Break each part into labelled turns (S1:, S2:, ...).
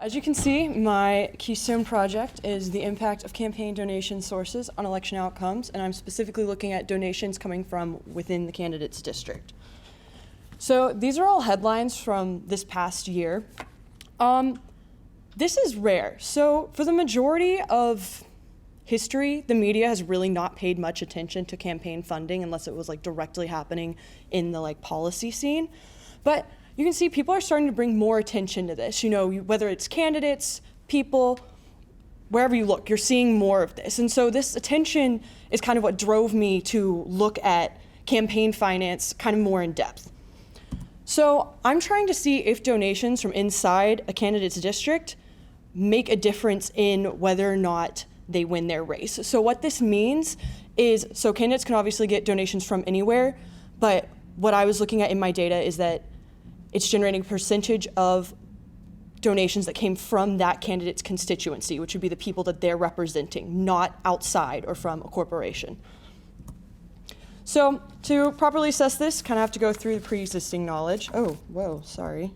S1: As you can see, my keystone project is the impact of campaign donation sources on election outcomes, and I'm specifically looking at donations coming from within the candidate's district. So these are all headlines from this past year. This is rare. So for the majority of history, the media has really not paid much attention to campaign funding unless it was directly happening in the policy scene. But you can see people are starting to bring more attention to this. Whether it's candidates, people, wherever you look, you're seeing more of this. And so this attention is kind of what drove me to look at campaign finance kind of more in depth. So I'm trying to see if donations from inside a candidate's district make a difference in whether or not they win their race. So what this means is, so candidates can obviously get donations from anywhere, but what I was looking at in my data is that it's generating a percentage of donations that came from that candidate's constituency, which would be the people that they're representing, not outside or from a corporation. So to properly assess this, kind of have to go through the pre-existing knowledge. Oh, whoa, sorry.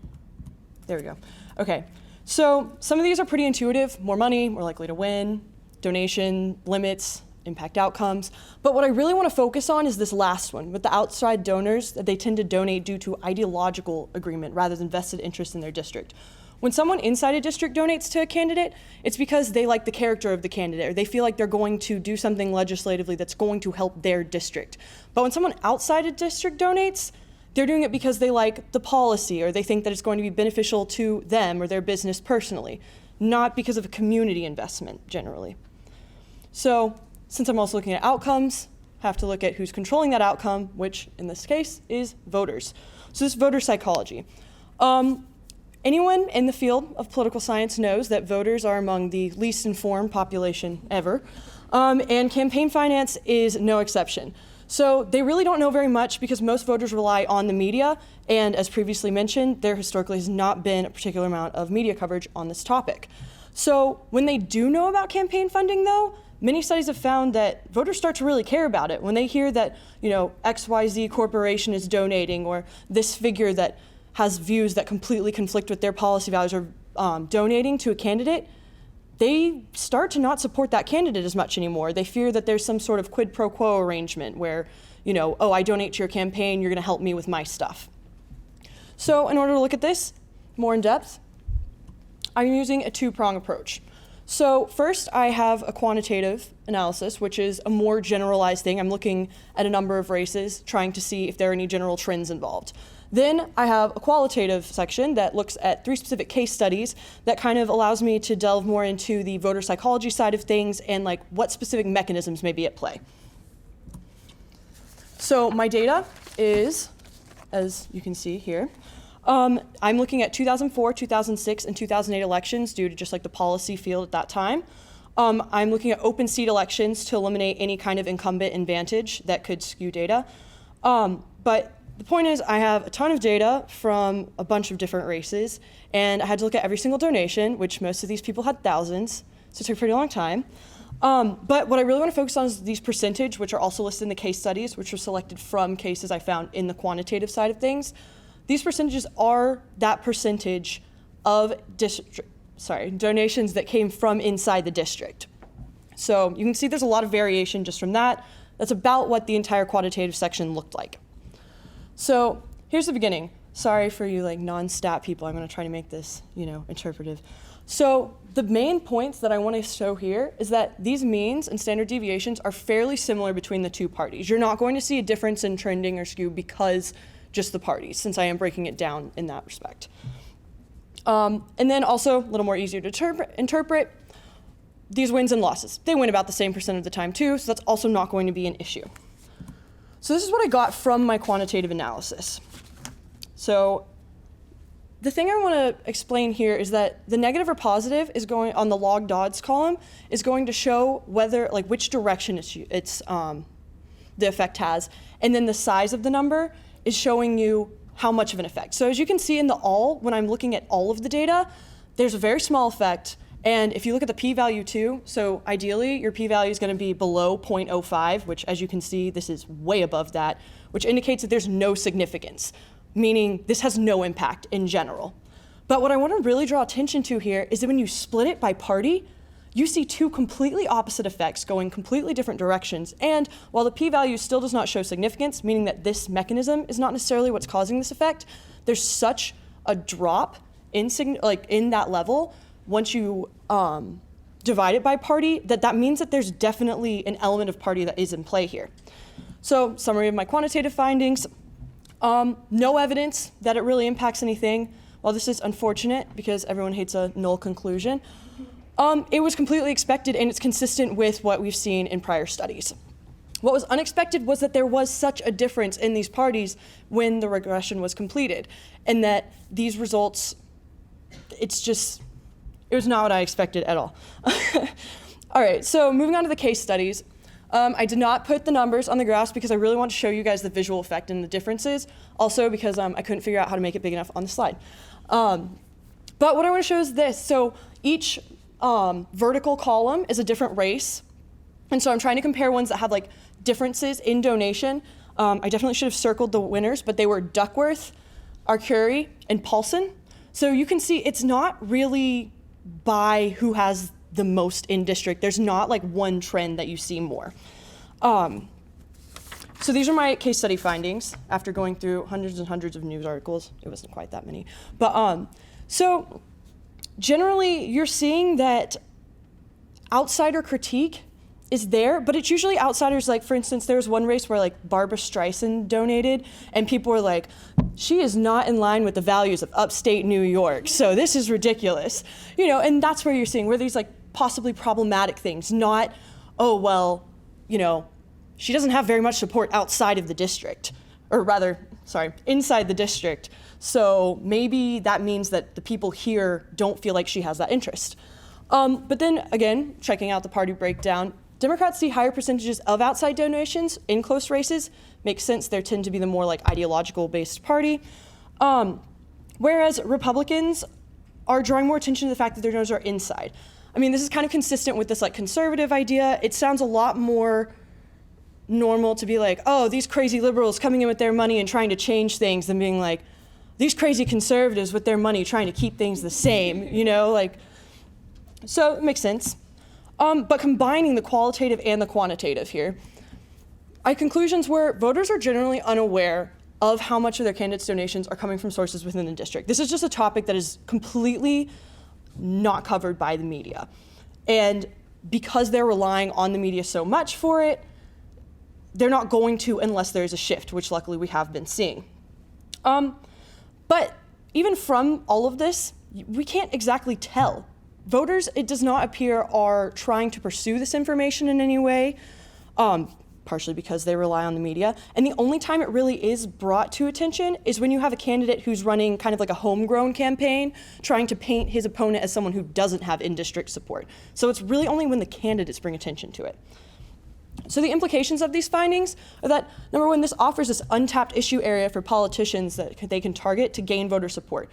S1: There we go. Okay, so some of these are pretty intuitive. More money, more likely to win, donation limits, impact outcomes. But what I really want to focus on is this last one with the outside donors, that they tend to donate due to ideological agreement rather than vested interest in their district. When someone inside a district donates to a candidate, it's because they like the character of the candidate, or they feel like they're going to do something legislatively that's going to help their district. But when someone outside a district donates, they're doing it because they like the policy, or they think that it's going to be beneficial to them or their business personally, not because of a community investment generally. So since I'm also looking at outcomes, I have to look at who's controlling that outcome, which in this case is voters. So this is voter psychology. Anyone in the field of political science knows that voters are among the least informed population ever, and campaign finance is no exception. So they really don't know very much because most voters rely on the media, and as previously mentioned, there historically has not been a particular amount of media coverage on this topic. So when they do know about campaign funding though, many studies have found that voters start to really care about it. When they hear that, XYZ corporation is donating, or this figure that has views that completely conflict with their policy values are donating to a candidate, they start to not support that candidate as much anymore. They fear that there's some sort of quid pro quo arrangement where, oh, I donate to your campaign, you're gonna help me with my stuff. So in order to look at this more in depth, I'm using a two-prong approach. So first, I have a quantitative analysis, which is a more generalized thing. I'm looking at a number of races, trying to see if there are any general trends involved. Then I have a qualitative section that looks at 3 specific case studies that kind of allows me to delve more into the voter psychology side of things and what specific mechanisms may be at play. So my data is, as you can see here, I'm looking at 2004, 2006, and 2008 elections due to just the policy field at that time. I'm looking at open seat elections to eliminate any kind of incumbent advantage that could skew data. But the point is, I have a ton of data from a bunch of different races, and I had to look at every single donation, which most of these people had thousands, so it took a pretty long time. But what I really want to focus on is these percentage, which are also listed in the case studies, which were selected from cases I found in the quantitative side of things. These percentages are that percentage of donations that came from inside the district. So you can see there's a lot of variation just from that. That's about what the entire quantitative section looked like. So here's the beginning. Sorry for you non-stat people. I'm going to try to make this, interpretive. So the main points that I want to show here is that these means and standard deviations are fairly similar between the two parties. You're not going to see a difference in trending or skew because just the parties, since I am breaking it down in that respect. And then also, a little more easier to interpret, these wins and losses. They win about the same % of the time too, so that's also not going to be an issue. So this is what I got from my quantitative analysis. So the thing I want to explain here is that the negative or positive is going on the log odds column is going to show whether, which direction the effect has, and then the size of the number is showing you how much of an effect. So as you can see in the all, when I'm looking at all of the data, there's a very small effect. And if you look at the p-value too, so ideally your p-value is going to be below 0.05, which as you can see, this is way above that, which indicates that there's no significance, meaning this has no impact in general. But what I want to really draw attention to here is that when you split it by party, you see two completely opposite effects going completely different directions. And while the p-value still does not show significance, meaning that this mechanism is not necessarily what's causing this effect, there's such a drop in that level once you divide it by party that means that there's definitely an element of party that is in play here. So, summary of my quantitative findings. No evidence that it really impacts anything. While this is unfortunate because everyone hates a null conclusion, it was completely expected and it's consistent with what we've seen in prior studies. What was unexpected was that there was such a difference in these parties when the regression was completed, and that these results, it was not what I expected at all. All right, so moving on to the case studies. I did not put the numbers on the graphs because I really want to show you guys the visual effect and the differences. Also because I couldn't figure out how to make it big enough on the slide. But what I want to show is this. So each vertical column is a different race. And so I'm trying to compare ones that have like differences in donation. I definitely should have circled the winners, but they were Duckworth, Arcuri, and Paulson. So you can see it's not really by who has the most in district. There's not like one trend that you see more. So these are my case study findings after going through hundreds and hundreds of news articles. It wasn't quite that many. But so generally you're seeing that outsider critique is there, but it's usually outsiders. Like, for instance, there was one race where like Barbara Streisand donated and people were like, she is not in line with the values of upstate New York, so this is ridiculous. And that's where you're seeing where these like possibly problematic things, not, oh, well, she doesn't have very much support outside of the district, or rather, inside the district. So maybe that means that the people here don't feel like she has that interest. But then again, checking out the party breakdown, Democrats see higher percentages of outside donations in close races. Makes sense, they tend to be the more like ideological based party. Whereas Republicans are drawing more attention to the fact that their donors are inside. I mean, this is kind of consistent with this like conservative idea. It sounds a lot more normal to be like, oh, these crazy liberals coming in with their money and trying to change things than being like, these crazy conservatives with their money trying to keep things the same, So it makes sense. But combining the qualitative and the quantitative here, my conclusions were voters are generally unaware of how much of their candidates' donations are coming from sources within the district. This is just a topic that is completely not covered by the media. And because they're relying on the media so much for it, they're not going to unless there's a shift, which luckily we have been seeing. But even from all of this, we can't exactly tell. Voters, it does not appear, are trying to pursue this information in any way, partially because they rely on the media. And the only time it really is brought to attention is when you have a candidate who's running kind of like a homegrown campaign, trying to paint his opponent as someone who doesn't have in-district support. So it's really only when the candidates bring attention to it. So the implications of these findings are that, number one, this offers this untapped issue area for politicians that they can target to gain voter support.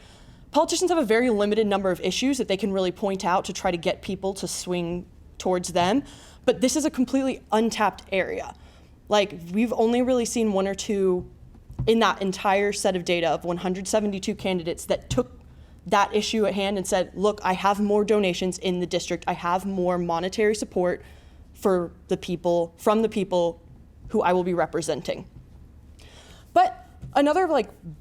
S1: Politicians have a very limited number of issues that they can really point out to try to get people to swing towards them, but this is a completely untapped area. Like, we've only really seen one or two in that entire set of data of 172 candidates that took that issue at hand and said, look, I have more donations in the district, I have more monetary support for the people, from the people who I will be representing. But another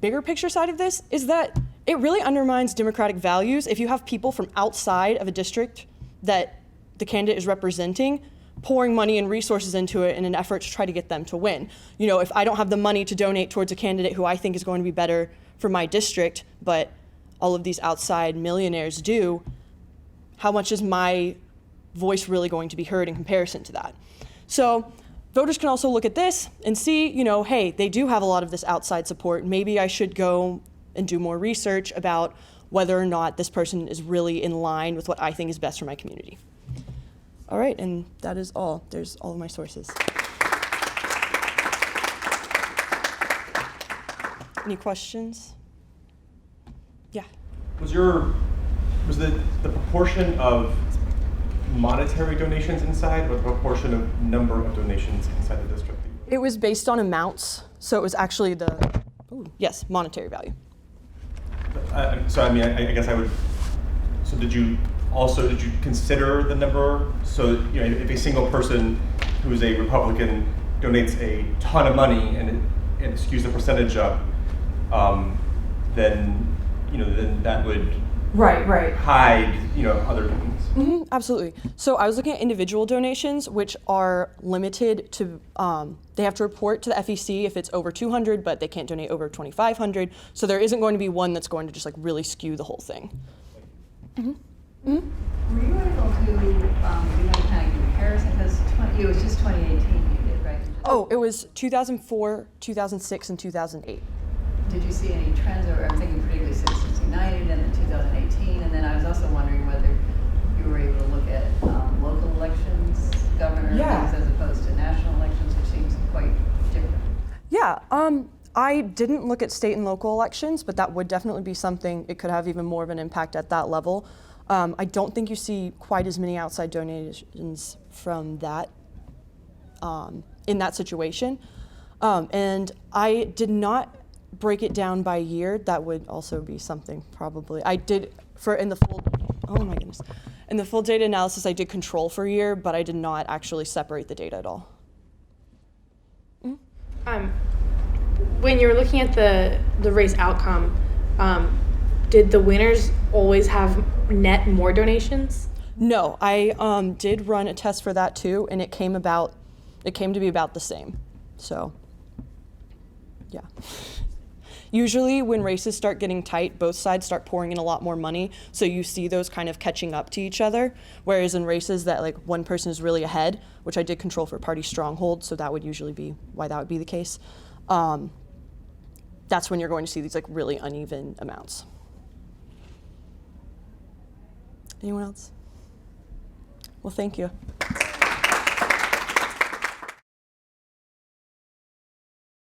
S1: bigger picture side of this is that it really undermines democratic values if you have people from outside of a district that the candidate is representing pouring money and resources into it in an effort to try to get them to win. If I don't have the money to donate towards a candidate who I think is going to be better for my district, but all of these outside millionaires do, how much is my voice really going to be heard in comparison to that? So voters can also look at this and see, hey, they do have a lot of this outside support. Maybe I should go and do more research about whether or not this person is really in line with what I think is best for my community. All right, and that is all. There's all of my sources. Any questions? Yeah.
S2: Was the proportion of monetary donations inside, or the proportion of number of donations inside the district?
S1: It was based on amounts, so it was actually monetary value.
S2: So I mean, I guess I would. So did you consider the number? So you know, if a single person who's a Republican donates a ton of money and it skews the percentage up, then that would hide other things.
S1: Mm-hmm, absolutely. So I was looking at individual donations, which are limited to, they have to report to the FEC if it's over 200, but they can't donate over 2,500. So there isn't going to be one that's going to just like really skew the whole thing. Mm-hmm. Mm-hmm.
S3: Were you able to do any kind of comparison? Because it was just 2018 you did, right?
S1: Oh, it was 2004, 2006, and 2008.
S3: Did you see any trends, or I'm thinking particularly Citizens United and the 2018, and then I was also wondering whether you were able to look at local elections, governor things, as opposed to national elections, which seems quite different.
S1: Yeah, I didn't look at state and local elections, but that would definitely be something. It could have even more of an impact at that level. I don't think you see quite as many outside donations from that in that situation. And I did not break it down by year. That would also be something probably. I did in the full data analysis, I did control for year, but I did not actually separate the data at all.
S4: Mm-hmm. When you were looking at the race outcome, did the winners always have net more donations?
S1: No, I did run a test for that too, and it came to be about the same. So, yeah. Usually when races start getting tight, both sides start pouring in a lot more money, so you see those kind of catching up to each other. Whereas in races that like one person is really ahead, which I did control for party stronghold, so that would usually be why that would be the case. That's when you're going to see these like really uneven amounts. Anyone else? Well, thank you.